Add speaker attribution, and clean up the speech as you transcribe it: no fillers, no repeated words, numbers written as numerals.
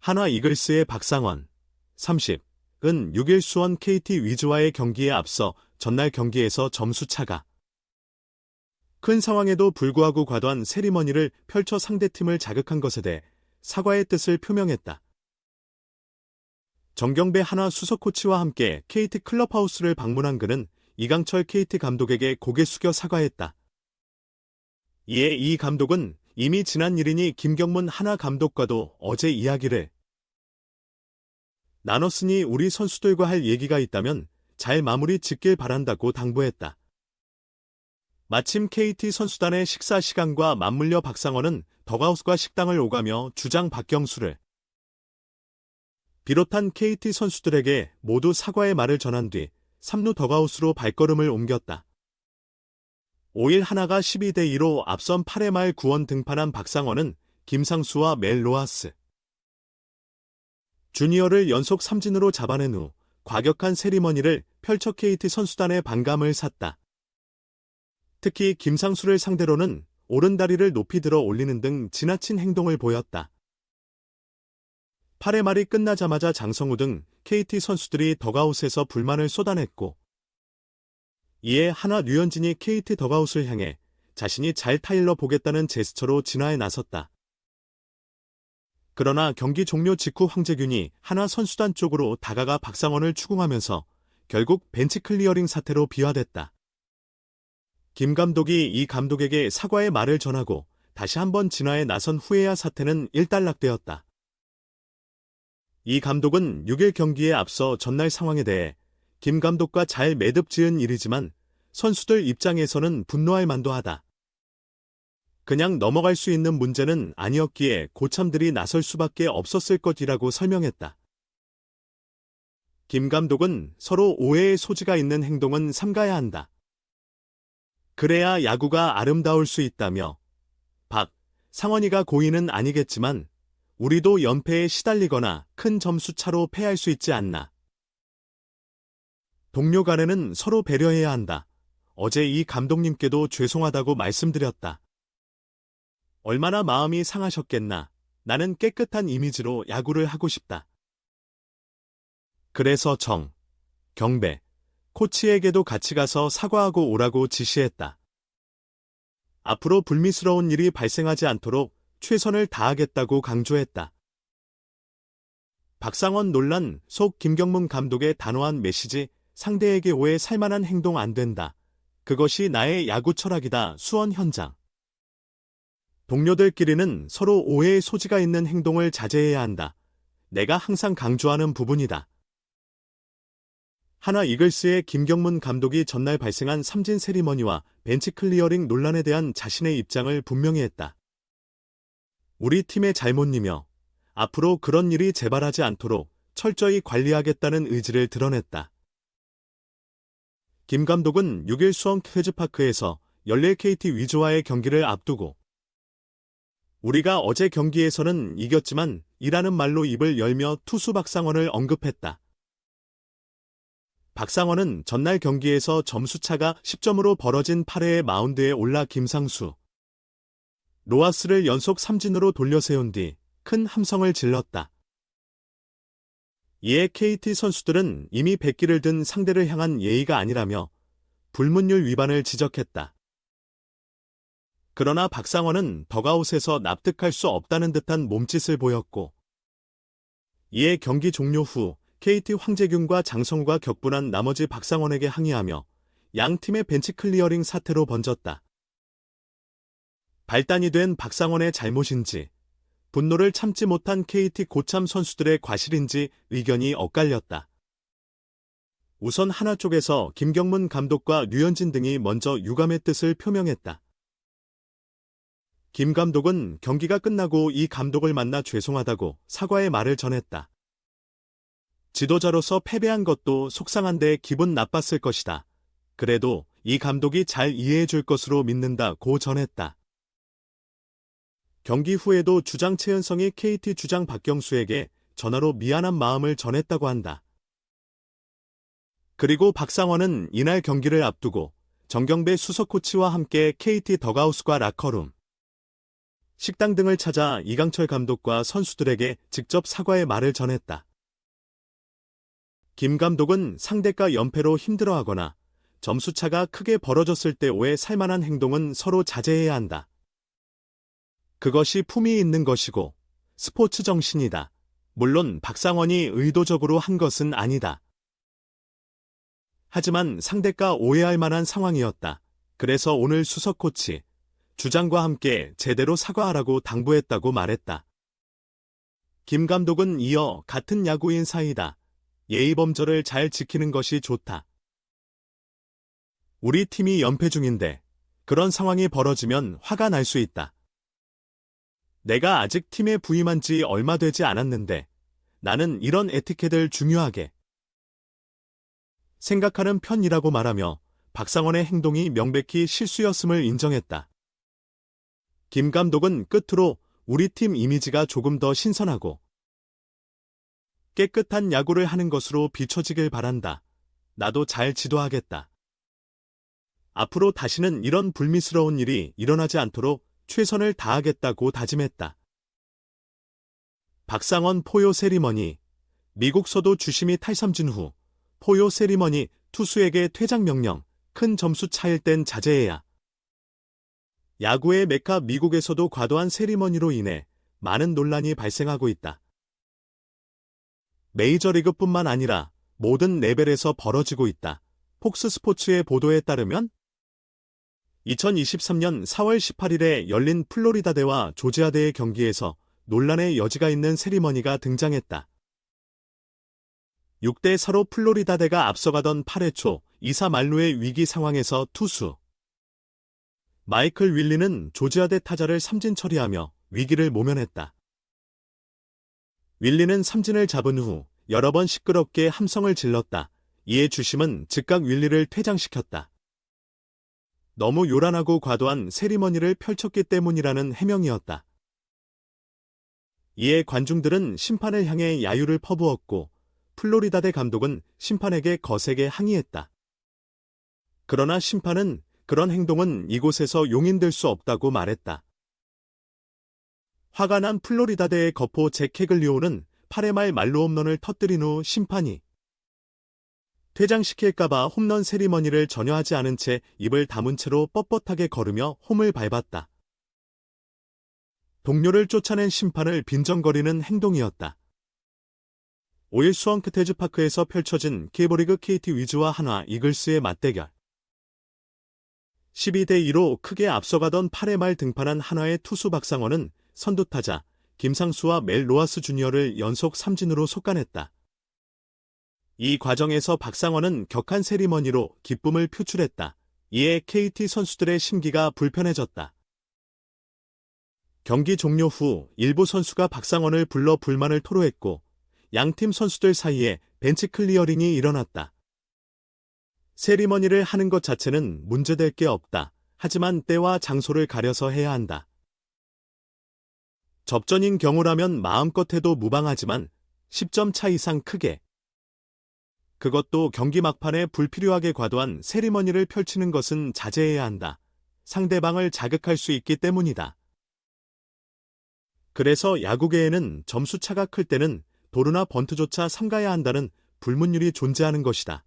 Speaker 1: 한화 이글스의 박상원, 30은 6일 수원 KT 위즈와의 경기에 앞서 전날 경기에서 점수 차가 큰 상황에도 불구하고 과도한 세리머니를 펼쳐 상대팀을 자극한 것에 대해 사과의 뜻을 표명했다. 정경배 한화 수석 코치와 함께 KT 클럽하우스를 방문한 그는 이강철 KT 감독에게 고개 숙여 사과했다. 이에 이 감독은 이미 지난 일이니 김경문 한화 감독과도 어제 이야기를 나눴으니 우리 선수들과 할 얘기가 있다면 잘 마무리 짓길 바란다고 당부했다. 마침 KT 선수단의 식사 시간과 맞물려 박상원은 덕아웃과 식당을 오가며 주장 박경수를 비롯한 KT 선수들에게 모두 사과의 말을 전한 뒤 3루 덕아웃으로 발걸음을 옮겼다. 5일 한화가 12대2로 앞선 8회 말 9원 등판한 박상원은 김상수와 멜 로하스 주니어를 연속 삼진으로 잡아낸 후 과격한 세리머니를 펼쳐 KT 선수단의 반감을 샀다. 특히 김상수를 상대로는 오른다리를 높이 들어 올리는 등 지나친 행동을 보였다. 8회 말이 끝나자마자 장성우 등 KT 선수들이 덕아웃에서 불만을 쏟아냈고 이에 한화 류현진이 KT 덕아웃을 향해 자신이 잘 타일러 보겠다는 제스처로 진화에 나섰다. 그러나 경기 종료 직후 황재균이 한화 선수단 쪽으로 다가가 박상원을 추궁하면서 결국 벤치 클리어링 사태로 비화됐다. 김 감독이 이 감독에게 사과의 말을 전하고 다시 한번 진화에 나선 후에야 사태는 일단락되었다. 이 감독은 6일 경기에 앞서 전날 상황에 대해 김 감독과 잘 매듭 지은 일이지만 선수들 입장에서는 분노할 만도 하다. 그냥 넘어갈 수 있는 문제는 아니었기에 고참들이 나설 수밖에 없었을 것이라고 설명했다. 김 감독은 서로 오해의 소지가 있는 행동은 삼가야 한다. 그래야 야구가 아름다울 수 있다며 상원이가 고의는 아니겠지만 우리도 연패에 시달리거나 큰 점수 차로 패할 수 있지 않나. 동료 간에는 서로 배려해야 한다. 어제 이 감독님께도 죄송하다고 말씀드렸다. 얼마나 마음이 상하셨겠나. 나는 깨끗한 이미지로 야구를 하고 싶다. 그래서 경배 코치에게도 같이 가서 사과하고 오라고 지시했다. 앞으로 불미스러운 일이 발생하지 않도록 최선을 다하겠다고 강조했다. 박상원 논란 속 김경문 감독의 단호한 메시지 상대에게 오해 살만한 행동 안 된다. 그것이 나의 야구 철학이다. 수원 현장. 동료들끼리는 서로 오해의 소지가 있는 행동을 자제해야 한다. 내가 항상 강조하는 부분이다. 한화 이글스의 김경문 감독이 전날 발생한 삼진 세리머니와 벤치 클리어링 논란에 대한 자신의 입장을 분명히 했다. 우리 팀의 잘못이며 앞으로 그런 일이 재발하지 않도록 철저히 관리하겠다는 의지를 드러냈다. 김 감독은 6일 수원 퀴즈파크에서 열릴 KT 위즈와의 경기를 앞두고 우리가 어제 경기에서는 이겼지만 이라는 말로 입을 열며 투수 박상원을 언급했다. 박상원은 전날 경기에서 점수차가 10점으로 벌어진 8회의 마운드에 올라 김상수, 로하스를 연속 삼진으로 돌려세운 뒤 큰 함성을 질렀다. 이에 KT 선수들은 이미 백기를 든 상대를 향한 예의가 아니라며 불문율 위반을 지적했다. 그러나 박상원은 덕아웃에서 납득할 수 없다는 듯한 몸짓을 보였고 이에 경기 종료 후 KT 황재균과 장성우가 격분한 나머지 박상원에게 항의하며 양 팀의 벤치 클리어링 사태로 번졌다. 발단이 된 박상원의 잘못인지 분노를 참지 못한 KT 고참 선수들의 과실인지 의견이 엇갈렸다. 우선 한화 쪽에서 김경문 감독과 류현진 등이 먼저 유감의 뜻을 표명했다. 김 감독은 경기가 끝나고 이 감독을 만나 죄송하다고 사과의 말을 전했다. 지도자로서 패배한 것도 속상한데 기분 나빴을 것이다. 그래도 이 감독이 잘 이해해 줄 것으로 믿는다고 전했다. 경기 후에도 주장 최은성이 KT 주장 박경수에게 전화로 미안한 마음을 전했다고 한다. 그리고 박상원은 이날 경기를 앞두고 정경배 수석 코치와 함께 KT 덕아웃과 라커룸 식당 등을 찾아 이강철 감독과 선수들에게 직접 사과의 말을 전했다. 김 감독은 상대가 연패로 힘들어하거나 점수차가 크게 벌어졌을 때 오해 살만한 행동은 서로 자제해야 한다. 그것이 품위 있는 것이고 스포츠 정신이다. 물론 박상원이 의도적으로 한 것은 아니다. 하지만 상대가 오해할 만한 상황이었다. 그래서 오늘 수석 코치, 주장과 함께 제대로 사과하라고 당부했다고 말했다. 김 감독은 이어 같은 야구인 사이다. 예의 범절을 잘 지키는 것이 좋다. 우리 팀이 연패 중인데 그런 상황이 벌어지면 화가 날 수 있다. 내가 아직 팀에 부임한 지 얼마 되지 않았는데 나는 이런 에티켓을 중요하게 생각하는 편이라고 말하며 박상원의 행동이 명백히 실수였음을 인정했다. 김 감독은 끝으로 우리 팀 이미지가 조금 더 신선하고 깨끗한 야구를 하는 것으로 비춰지길 바란다. 나도 잘 지도하겠다. 앞으로 다시는 이런 불미스러운 일이 일어나지 않도록 최선을 다하겠다고 다짐했다. 박상원 포효 세리머니. 미국서도 주심이 탈삼진 후 포효 세리머니 투수에게 퇴장 명령, 큰 점수 차일 땐 자제해야. 야구의 메카 미국에서도 과도한 세리머니로 인해 많은 논란이 발생하고 있다. 메이저리그뿐만 아니라 모든 레벨에서 벌어지고 있다. 폭스 스포츠의 보도에 따르면 2023년 4월 18일에 열린 플로리다대와 조지아대의 경기에서 논란의 여지가 있는 세리머니가 등장했다. 6대4로 플로리다대가 앞서가던 8회 초 2사 만루의 위기 상황에서 투수 마이클 윌리는 조지아대 타자를 삼진 처리하며 위기를 모면했다. 윌리는 삼진을 잡은 후 여러 번 시끄럽게 함성을 질렀다. 이에 주심은 즉각 윌리를 퇴장시켰다. 너무 요란하고 과도한 세리머니를 펼쳤기 때문이라는 해명이었다. 이에 관중들은 심판을 향해 야유를 퍼부었고 플로리다대 감독은 심판에게 거세게 항의했다. 그러나 심판은 그런 행동은 이곳에서 용인될 수 없다고 말했다. 화가 난 플로리다대의 거포 잭 캐글리오는 8회 말 만루 홈런을 터뜨린 후 심판이 퇴장시킬까봐 홈런 세리머니를 전혀 하지 않은 채 입을 다문 채로 뻣뻣하게 걸으며 홈을 밟았다. 동료를 쫓아낸 심판을 빈정거리는 행동이었다. 5일 수원 크테즈파크에서 펼쳐진 케이블리그 KT 위즈와 한화 이글스의 맞대결. 12대2로 크게 앞서가던 8회 말 등판한 한화의 투수 박상원은 선두타자 김상수와 멜 로하스 주니어를 연속 삼진으로 속간했다. 이 과정에서 박상원은 격한 세리머니로 기쁨을 표출했다. 이에 KT 선수들의 심기가 불편해졌다. 경기 종료 후 일부 선수가 박상원을 불러 불만을 토로했고 양팀 선수들 사이에 벤치 클리어링이 일어났다. 세리머니를 하는 것 자체는 문제될 게 없다. 하지만 때와 장소를 가려서 해야 한다. 접전인 경우라면 마음껏 해도 무방하지만 10점 차 이상 크게 그것도 경기 막판에 불필요하게 과도한 세리머니를 펼치는 것은 자제해야 한다. 상대방을 자극할 수 있기 때문이다. 그래서 야구계에는 점수차가 클 때는 도루나 번트조차 삼가야 한다는 불문율이 존재하는 것이다.